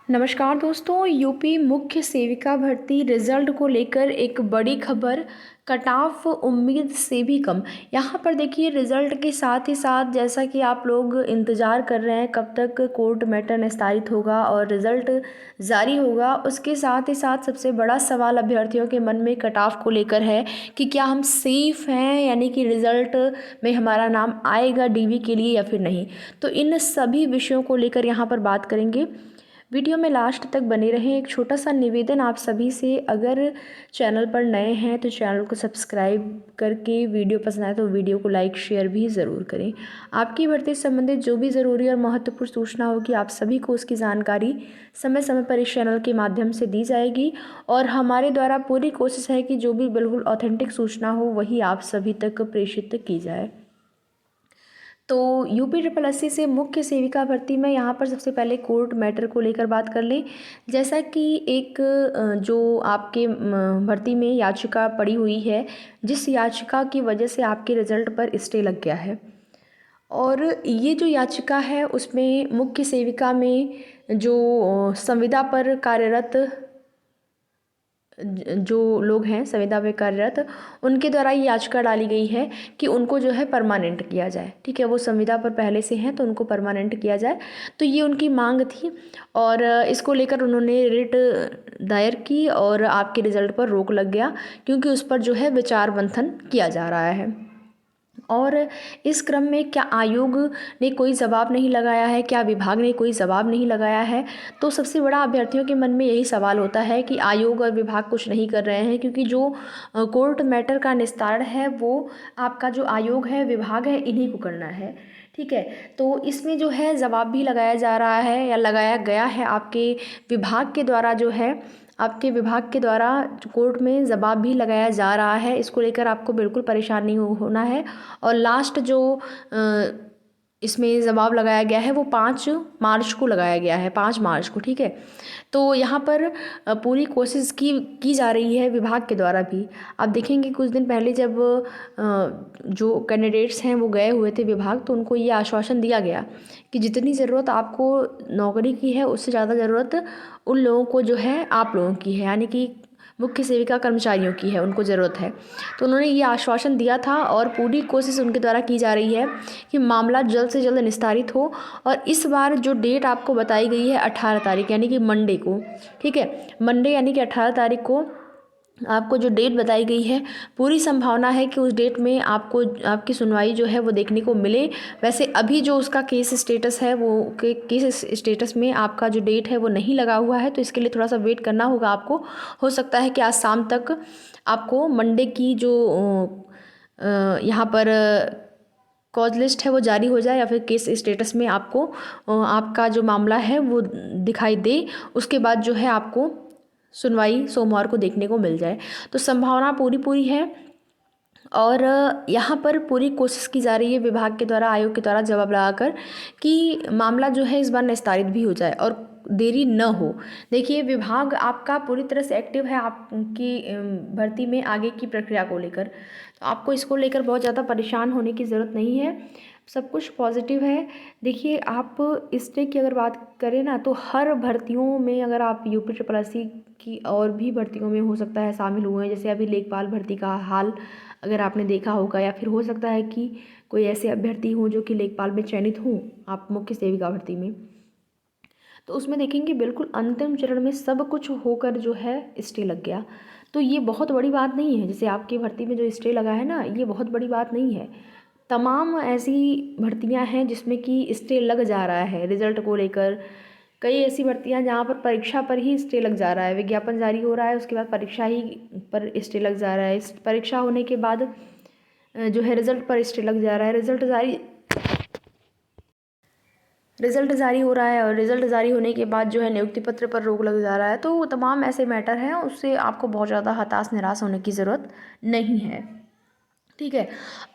नमस्कार दोस्तों, यूपी मुख्य सेविका भर्ती रिजल्ट को लेकर एक बड़ी खबर। कट ऑफ उम्मीद से भी कम। यहाँ पर देखिए रिजल्ट के साथ ही साथ जैसा कि आप लोग इंतज़ार कर रहे हैं कब तक कोर्ट मैटर निस्तारित होगा और रिज़ल्ट जारी होगा, उसके साथ ही साथ सबसे बड़ा सवाल अभ्यर्थियों के मन में कट ऑफ को लेकर है कि क्या हम सेफ़ हैं, यानी कि रिज़ल्ट में हमारा नाम आएगा डीवी के लिए या फिर नहीं। तो इन सभी विषयों को लेकर यहाँ पर बात करेंगे। वीडियो में लास्ट तक बने रहें। एक छोटा सा निवेदन आप सभी से, अगर चैनल पर नए हैं तो चैनल को सब्सक्राइब करके, वीडियो पसंद आए तो वीडियो को लाइक शेयर भी ज़रूर करें। आपकी भर्ती से संबंधित जो भी ज़रूरी और महत्वपूर्ण सूचना होगी आप सभी को उसकी जानकारी समय समय पर इस चैनल के माध्यम से दी जाएगी और हमारे द्वारा पूरी कोशिश है कि जो भी बिल्कुल ऑथेंटिक सूचना हो वही आप सभी तक प्रेषित की जाए। तो यूपी ट्रिपल एससी से मुख्य सेविका भर्ती में यहाँ पर सबसे पहले कोर्ट मैटर को लेकर बात कर लें। जैसा कि एक जो आपके भर्ती में याचिका पड़ी हुई है, जिस याचिका की वजह से आपके रिजल्ट पर स्टे लग गया है, और ये जो याचिका है उसमें मुख्य सेविका में जो संविदा पर कार्यरत जो लोग हैं, संविदा पे कार्यरत, उनके द्वारा ये याचिका डाली गई है कि उनको जो है परमानेंट किया जाए। ठीक है, वो संविदा पर पहले से हैं तो उनको परमानेंट किया जाए। तो ये उनकी मांग थी और इसको लेकर उन्होंने रिट दायर की और आपके रिज़ल्ट पर रोक लग गया, क्योंकि उस पर जो है विचार मंथन किया जा रहा है। और इस क्रम में क्या आयोग ने कोई जवाब नहीं लगाया है, क्या विभाग ने कोई जवाब नहीं लगाया है? तो सबसे बड़ा अभ्यर्थियों के मन में यही सवाल होता है कि आयोग और विभाग कुछ नहीं कर रहे हैं, क्योंकि जो कोर्ट मैटर का निस्तारण है वो आपका जो आयोग है, विभाग है, इन्हीं को करना है। ठीक है, तो इसमें जो है जवाब भी लगाया जा रहा है या लगाया गया है आपके विभाग के द्वारा, जो है आपके विभाग के द्वारा कोर्ट में जवाब भी लगाया जा रहा है। इसको लेकर आपको बिल्कुल परेशान नहीं होना है। और लास्ट जो इसमें जवाब लगाया गया है वो 5 मार्च को लगाया गया है, 5 मार्च को। ठीक है, तो यहाँ पर पूरी कोशिश की जा रही है विभाग के द्वारा भी। आप देखेंगे कुछ दिन पहले जब जो कैंडिडेट्स हैं वो गए हुए थे विभाग, तो उनको ये आश्वासन दिया गया कि जितनी ज़रूरत आपको नौकरी की है उससे ज़्यादा ज़रूरत उन लोगों को जो है आप लोगों की है, यानी कि मुख्य सेविका कर्मचारियों की है, उनको ज़रूरत है। तो उन्होंने ये आश्वासन दिया था और पूरी कोशिश उनके द्वारा की जा रही है कि मामला जल्द से जल्द निस्तारित हो। और इस बार जो डेट आपको बताई गई है 18 तारीख, यानी कि मंडे को। ठीक है, मंडे यानी कि 18 तारीख को आपको जो डेट बताई गई है, पूरी संभावना है कि उस डेट में आपको आपकी सुनवाई जो है वो देखने को मिले। वैसे अभी जो उसका केस स्टेटस है, वो केस स्टेटस में आपका जो डेट है वो नहीं लगा हुआ है, तो इसके लिए थोड़ा सा वेट करना होगा आपको। हो सकता है कि आज शाम तक आपको मंडे की जो यहाँ पर कॉज लिस्ट है वो जारी हो जाए, या फिर केस स्टेटस में आपको आपका जो मामला है वो दिखाई दे। उसके बाद जो है आपको सुनवाई सोमवार को देखने को मिल जाए। तो संभावना पूरी पूरी है और यहाँ पर पूरी कोशिश की जा रही है विभाग के द्वारा, आयोग के द्वारा जवाब लगाकर कि मामला जो है इस बार निस्तारित भी हो जाए और देरी न हो। देखिए विभाग आपका पूरी तरह से एक्टिव है आपकी भर्ती में आगे की प्रक्रिया को लेकर, तो आपको इसको लेकर बहुत ज़्यादा परेशान होने की ज़रूरत नहीं है। सब कुछ पॉजिटिव है। देखिए आप स्टे की अगर बात करें ना, तो हर भर्तियों में अगर आप यूपी ट्रिपल एससी की और भी भर्तियों में हो सकता है शामिल हुए हैं, जैसे अभी लेखपाल भर्ती का हाल अगर आपने देखा होगा, या फिर हो सकता है कि कोई ऐसे अभ्यर्थी हों जो कि लेखपाल में चयनित हों आप मुख्य सेविका भर्ती में, तो उसमें देखेंगे बिल्कुल अंतिम चरण में सब कुछ होकर जो है स्टे लग गया। तो ये बहुत बड़ी बात नहीं है, जैसे आपकी भर्ती में जो स्टे लगा है ना, ये बहुत बड़ी बात नहीं है। तमाम ऐसी भर्तियां हैं जिसमें कि स्टे लग जा रहा है रिजल्ट को लेकर। कई ऐसी भर्तियां जहाँ पर परीक्षा पर ही स्टे लग जा रहा है, विज्ञापन जारी हो रहा है उसके बाद परीक्षा ही पर स्टे लग जा रहा है, इस परीक्षा होने के बाद जो है रिजल्ट पर स्टे लग जा रहा है, रिजल्ट जारी हो रहा है और रिजल्ट जारी होने के बाद जो है नियुक्ति पत्र पर रोक लग जा रहा है। तो तमाम ऐसे मैटर हैं, उससे आपको बहुत ज़्यादा हताश निराश होने की ज़रूरत नहीं है। ठीक है,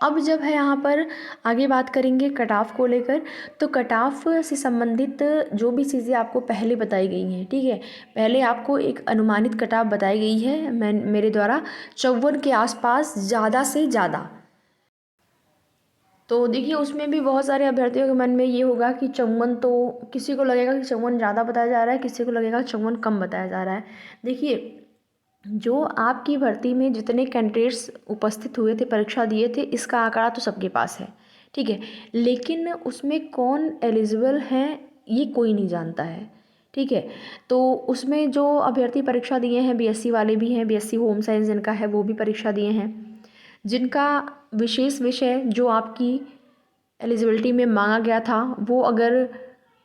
अब जब है यहाँ पर आगे बात करेंगे कट ऑफ को लेकर, तो कट ऑफ से संबंधित जो भी चीज़ें आपको पहले बताई गई हैं। ठीक है, पहले आपको एक अनुमानित कट ऑफ बताई गई है मेरे द्वारा 54 के आसपास ज़्यादा से ज़्यादा। तो देखिए उसमें भी बहुत सारे अभ्यर्थियों के मन में ये होगा कि 54, तो किसी को लगेगा कि 54 ज़्यादा बताया जा रहा है, किसी को लगेगा 54 कम बताया जा रहा है। देखिए जो आपकी भर्ती में जितने कैंडिडेट्स उपस्थित हुए थे, परीक्षा दिए थे, इसका आंकड़ा तो सबके पास है, ठीक है। लेकिन उसमें कौन एलिजिबल हैं ये कोई नहीं जानता है, ठीक है। तो उसमें जो अभ्यर्थी परीक्षा दिए हैं, बीएससी वाले भी हैं, बीएससी होम साइंस जिनका है वो भी परीक्षा दिए हैं, जिनका विशेष विषय जो आपकी एलिजिबिलिटी में मांगा गया था वो अगर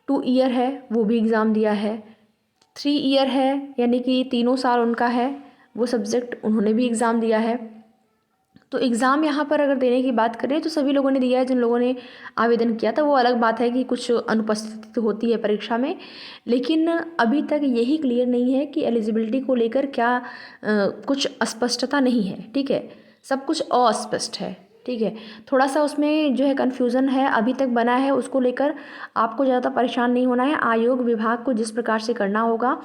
2 ईयर है वो भी एग्ज़ाम दिया है, 3 ईयर है यानी कि 3 साल उनका है वो सब्जेक्ट उन्होंने भी एग्ज़ाम दिया है। तो एग्ज़ाम यहाँ पर अगर देने की बात करें तो सभी लोगों ने दिया है, जिन लोगों ने आवेदन किया था। वो अलग बात है कि कुछ अनुपस्थिति होती है परीक्षा में, लेकिन अभी तक यही क्लियर नहीं है कि एलिजिबिलिटी को लेकर क्या कुछ अस्पष्टता नहीं है, ठीक है। सब कुछ अस्पष्ट है, ठीक है। थोड़ा सा उसमें जो है कन्फ्यूज़न है अभी तक बना है, उसको लेकर आपको ज़्यादा परेशान नहीं होना है। आयोग विभाग को जिस प्रकार से करना होगा,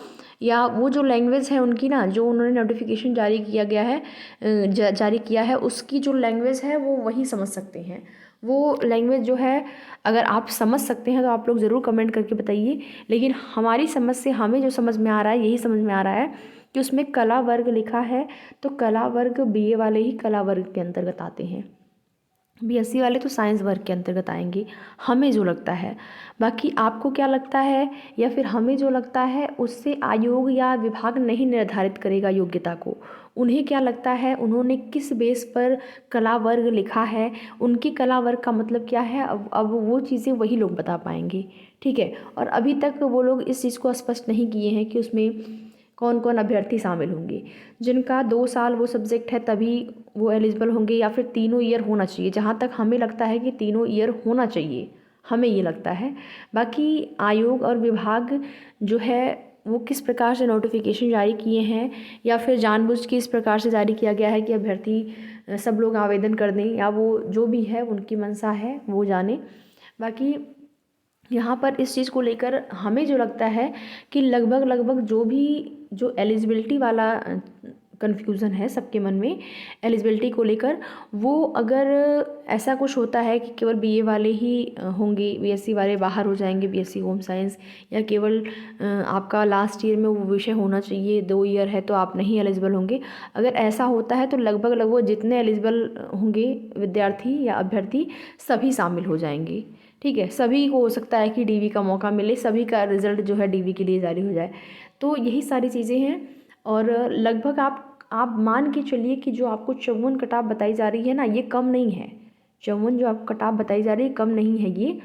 या वो जो लैंग्वेज है उनकी ना, जो उन्होंने नोटिफिकेशन जारी किया गया है, जारी किया है, उसकी जो लैंग्वेज है वो वही समझ सकते हैं। वो लैंग्वेज जो है अगर आप समझ सकते हैं तो आप लोग ज़रूर कमेंट करके बताइए। लेकिन हमारी समझ से हमें जो समझ में आ रहा है, यही समझ में आ रहा है कि उसमें कला वर्ग लिखा है, तो कला वर्ग बीए वाले ही कला वर्ग के अंतर्गत आते हैं, बीएससी वाले तो साइंस वर्ग के अंतर्गत आएंगे, हमें जो लगता है। बाकी आपको क्या लगता है या फिर हमें जो लगता है उससे आयोग या विभाग नहीं निर्धारित करेगा योग्यता को। उन्हें क्या लगता है, उन्होंने किस बेस पर कला वर्ग लिखा है, उनकी कला वर्ग का मतलब क्या है, अब वो चीज़ें वही लोग बता पाएंगे, ठीक है। और अभी तक वो लोग इस चीज़ को स्पष्ट नहीं किए हैं कि उसमें कौन कौन अभ्यर्थी शामिल होंगे। जिनका 2 साल वो सब्जेक्ट है तभी वो एलिजिबल होंगे, या फिर 3 ईयर होना चाहिए। जहाँ तक हमें लगता है कि 3 ईयर होना चाहिए, हमें ये लगता है। बाकी आयोग और विभाग जो है वो किस प्रकार से नोटिफिकेशन जारी किए हैं, या फिर जानबूझ के इस प्रकार से जारी किया गया है कि अभ्यर्थी सब लोग आवेदन कर दें, या वो जो भी है उनकी मंशा है वो जाने। बाकी यहाँ पर इस चीज़ को लेकर हमें जो लगता है कि लगभग जो एलिजिबिलिटी वाला कन्फ्यूज़न है सबके मन में एलिजिबिलिटी को लेकर, वो अगर ऐसा कुछ होता है कि केवल बीए वाले ही होंगे, बीएससी वाले बाहर हो जाएंगे, बीएससी होम साइंस, या केवल आपका लास्ट ईयर में वो विषय होना चाहिए, 2 ईयर है तो आप नहीं एलिजिबल होंगे। अगर ऐसा होता है तो लगभग जितने एलिजिबल होंगे विद्यार्थी या अभ्यर्थी सभी शामिल हो जाएंगे, ठीक है। सभी को हो सकता है कि डीवी का मौका मिले, सभी का रिज़ल्ट जो है डीवी के लिए जारी हो जाए। तो यही सारी चीज़ें हैं। और लगभग आप मान के चलिए कि जो आपको 54 कटाप बताई जा रही है ना, ये कम नहीं है। 54 जो आपको कटाप बताई जा रही है कम नहीं है ये।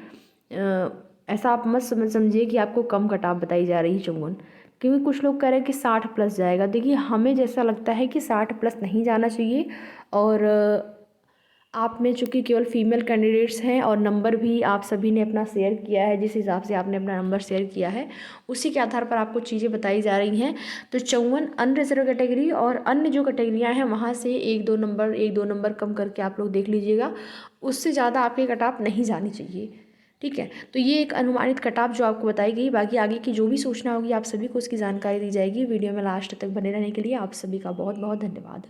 ऐसा आप मत समझिए कि आपको कम कटाप बताई जा रही है 54, क्योंकि कुछ लोग कह रहे हैं कि 60 प्लस जाएगा। देखिए हमें जैसा लगता है कि 60 प्लस नहीं जाना चाहिए। और आप में चूँकि केवल फीमेल कैंडिडेट्स हैं और नंबर भी आप सभी ने अपना शेयर किया है, जिस हिसाब से आपने अपना नंबर शेयर किया है उसी के आधार पर आपको चीज़ें बताई जा रही हैं। तो 54 अनरिजर्व कैटेगरी और अन्य जो कैटेगरियाँ हैं वहाँ से 1-2 नंबर कम करके आप लोग देख लीजिएगा, उससे ज़्यादा आपकी कटाप नहीं जानी चाहिए, ठीक है। तो ये एक अनुमानित कटाप जो आपको बताई गई। बाकी आगे की जो भी सूचना होगी आप सभी को उसकी जानकारी दी जाएगी। वीडियो में लास्ट तक बने रहने के लिए आप सभी का बहुत बहुत धन्यवाद।